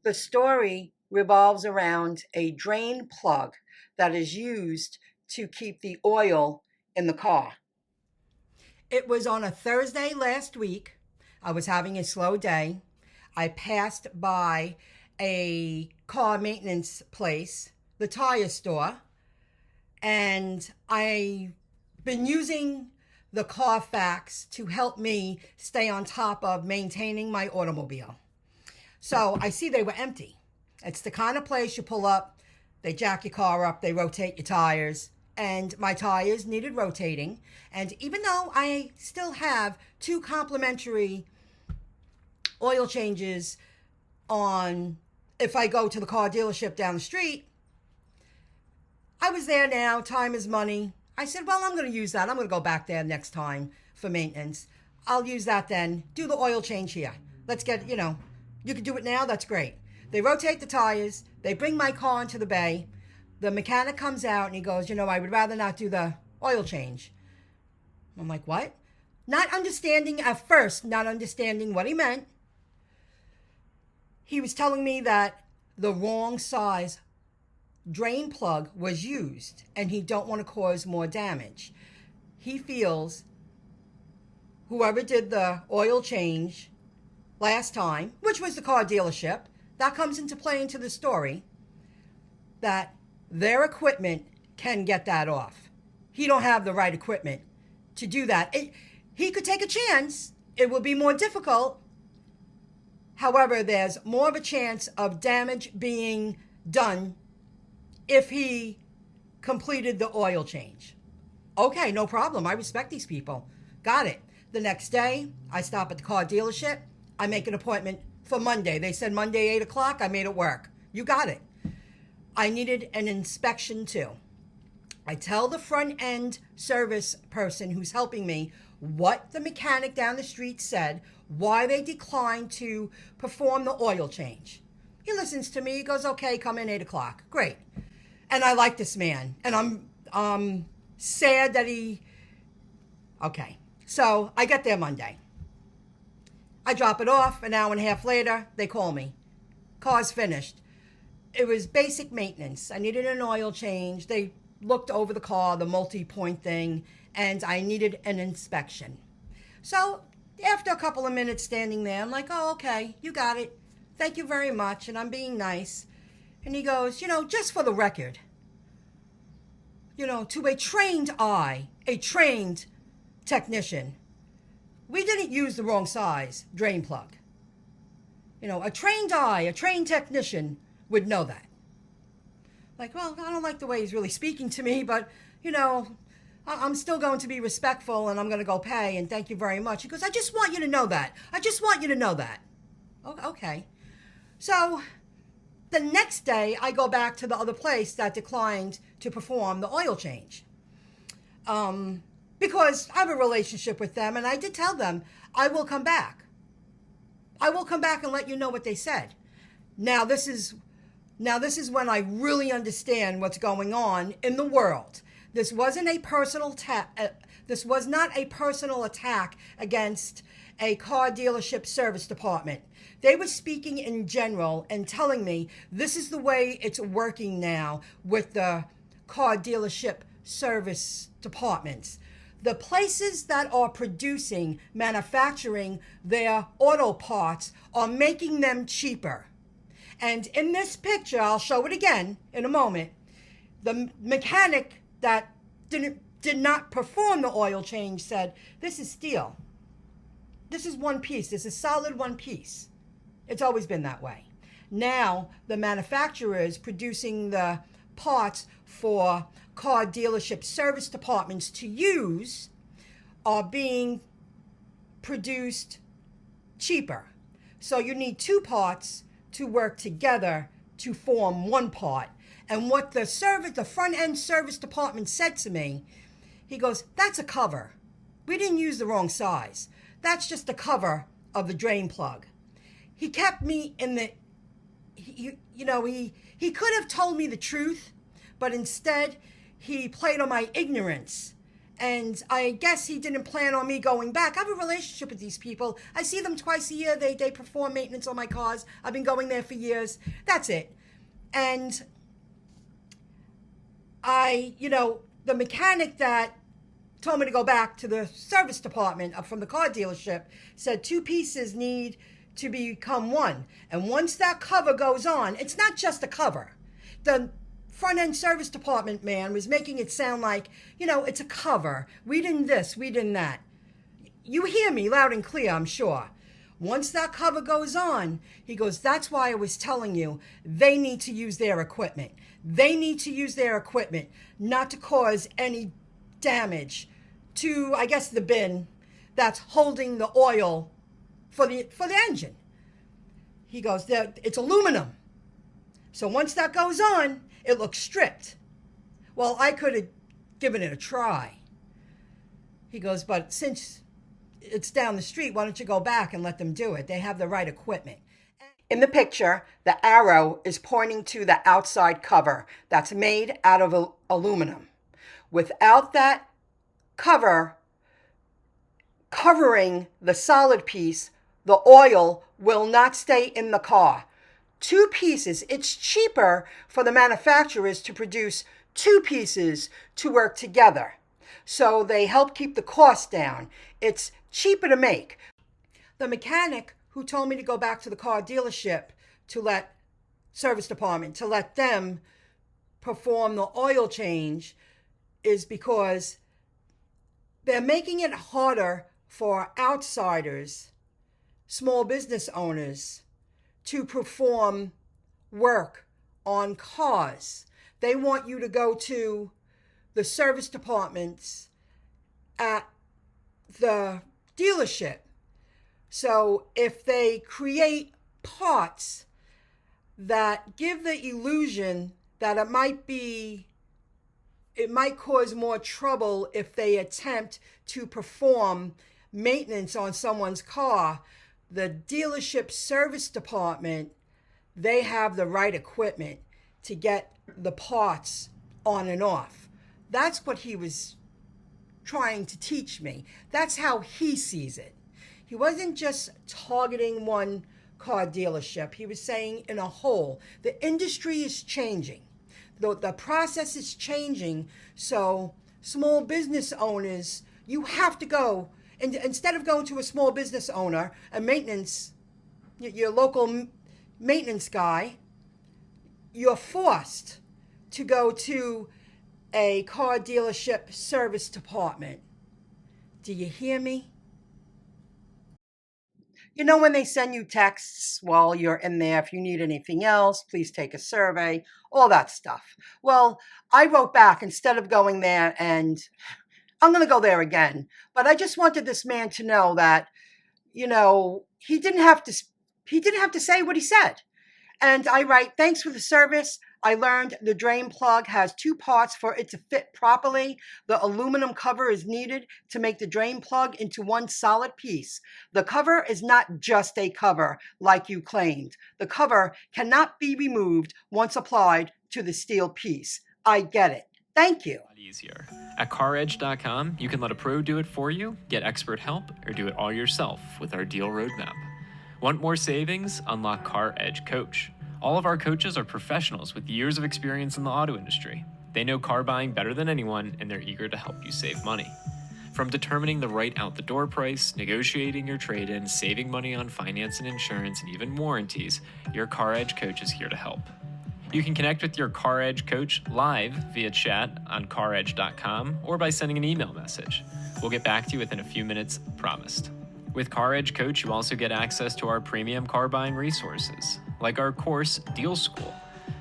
The story revolves around a drain plug that is used to keep the oil in the car. It was on a Thursday last week. I was having a slow day. I passed by a car maintenance place, the tire store, and I've been using the Carfax to help me stay on top of maintaining my automobile. So I see they were empty. It's the kind of place you pull up, they jack your car up, they rotate your tires, and my tires needed rotating. And even though I still have two complimentary oil changes on if I go to the car dealership down the street, I was there now, time is money. I said, well, I'm going to use that. I'm going to go back there next time for maintenance. I'll use that then. Do the oil change here. Let's get, you can do it now. That's great. They rotate the tires. They bring my car into the bay. The mechanic comes out and he goes, I would rather not do the oil change. I'm like, what? Not understanding at first, not understanding what he meant. He was telling me that the wrong size drain plug was used and he don't want to cause more damage. He feels whoever did the oil change last time, which was the car dealership, that comes into play into the story, that their equipment can get that off. He don't have the right equipment to do that. He could take a chance. It will be more difficult. However, there's more of a chance of damage being done if he completed the oil change. Okay, no problem. I respect these people. Got it. The next day, I stop at the car dealership. I make an appointment for Monday. They said Monday, 8 o'clock. I made it work. You got it. I needed an inspection too. I tell the front end service person who's helping me what the mechanic down the street said, why they declined to perform the oil change. He listens to me. He goes, okay, come in 8 o'clock. Great. And I like this man. And I'm sad that okay. So I get there Monday. I drop it off. An hour and a half later, they call me. Car's finished. It was basic maintenance. I needed an oil change. They looked over the car, the multi-point thing, and I needed an inspection. So after a couple of minutes standing there, I'm like, oh, okay, you got it. Thank you very much. And I'm being nice. And he goes, just for the record, to a trained eye, a trained technician, we didn't use the wrong size drain plug. A trained eye, a trained technician would know that. Like, well, I don't like the way he's really speaking to me, but, I'm still going to be respectful and I'm going to go pay and thank you very much. He goes, I just want you to know that. I just want you to know that. Okay. So the next day, I go back to the other place that declined to perform the oil change. Because I have a relationship with them, and I did tell them, I will come back. I will come back and let you know what they said. Now this is when I really understand what's going on in the world. This wasn't a personal this was not a personal attack against a car dealership service department. They were speaking in general and telling me this is the way it's working now with the car dealership service departments. The places that are manufacturing their auto parts are making them cheaper. And in this picture, I'll show it again in a moment, the mechanic that did not perform the oil change said, this is steel. This is one piece. This is solid one piece. It's always been that way. Now, the manufacturers producing the parts for car dealership service departments to use are being produced cheaper. So you need two parts to work together to form one part. And what the front end service department said to me, he goes, that's a cover. We didn't use the wrong size. That's just the cover of the drain plug. He kept me in the, he could have told me the truth, but instead he played on my ignorance And I guess he didn't plan on me going back. I have a relationship with these people. I see them twice a year. They perform maintenance on my cars. I've been going there for years. That's it. And the mechanic that told me to go back to the service department from the car dealership said 2 pieces need to become one. And once that cover goes on, it's not just a cover. The front end service department man was making it sound like, it's a cover. We didn't this, we didn't that. You hear me loud and clear, I'm sure. Once that cover goes on, he goes, that's why I was telling you, they need to use their equipment. They need to use their equipment not to cause any damage to, I guess, the bin that's holding the oil for the engine. He goes, it's aluminum. So once that goes on, it looks stripped. Well, I could have given it a try. He goes, but since it's down the street, why don't you go back and let them do it? They have the right equipment. In the picture, the arrow is pointing to the outside cover that's made out of aluminum. Without that cover covering the solid piece, the oil will not stay in the car. 2 pieces. It's cheaper for the manufacturers to produce 2 pieces to work together. So they help keep the cost down. It's cheaper to make. The mechanic who told me to go back to the car dealership to let service department, to let them perform the oil change, is because they're making it harder for outsiders, small business owners, to perform work on cars. They want you to go to the service departments at the dealership. So if they create parts that give the illusion that it might cause more trouble if they attempt to perform maintenance on someone's car, the dealership service department, they have the right equipment to get the parts on and off. That's what he was trying to teach me. That's how he sees it. He wasn't just targeting one car dealership. He was saying in a whole, the industry is changing. The process is changing. So small business owners, you have to go, and instead of going to a small business owner, a maintenance, your local maintenance guy, you're forced to go to a car dealership service department. Do you hear me? When they send you texts while you're in there, if you need anything else, please take a survey, all that stuff. Well, I wrote back instead of going there, and I'm going to go there again. But I just wanted this man to know that, he didn't have to say what he said. And I write, thanks for the service. I learned the drain plug has 2 parts for it to fit properly. The aluminum cover is needed to make the drain plug into one solid piece. The cover is not just a cover like you claimed. The cover cannot be removed once applied to the steel piece. I get it. Thank you. Easier. At CarEdge.com, you can let a pro do it for you, get expert help, or do it all yourself with our deal roadmap. Want more savings? Unlock CarEdge Coach. All of our coaches are professionals with years of experience in the auto industry. They know car buying better than anyone, and they're eager to help you save money. From determining the right out-the-door price, negotiating your trade-in, saving money on finance and insurance, and even warranties, your CarEdge coach is here to help. You can connect with your CarEdge coach live via chat on CarEdge.com or by sending an email message. We'll get back to you within a few minutes, promised. With CarEdge Coach, you also get access to our premium car buying resources, like our course, Deal School,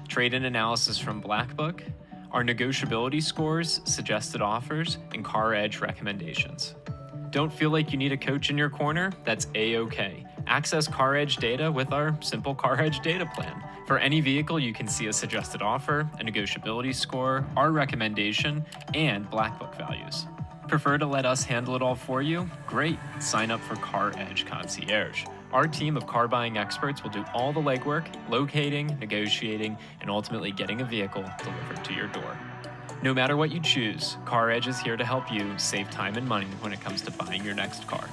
trade-in analysis from Black Book, our negotiability scores, suggested offers, and CarEdge recommendations. Don't feel like you need a coach in your corner? That's A-OK. Access CarEdge data with our simple CarEdge data plan. For any vehicle, you can see a suggested offer, a negotiability score, our recommendation, and Black Book values. Prefer to let us handle it all for you? Great. Sign up for CarEdge Concierge. Our team of car buying experts will do all the legwork, locating, negotiating, and ultimately getting a vehicle delivered to your door. No matter what you choose, CarEdge is here to help you save time and money when it comes to buying your next car.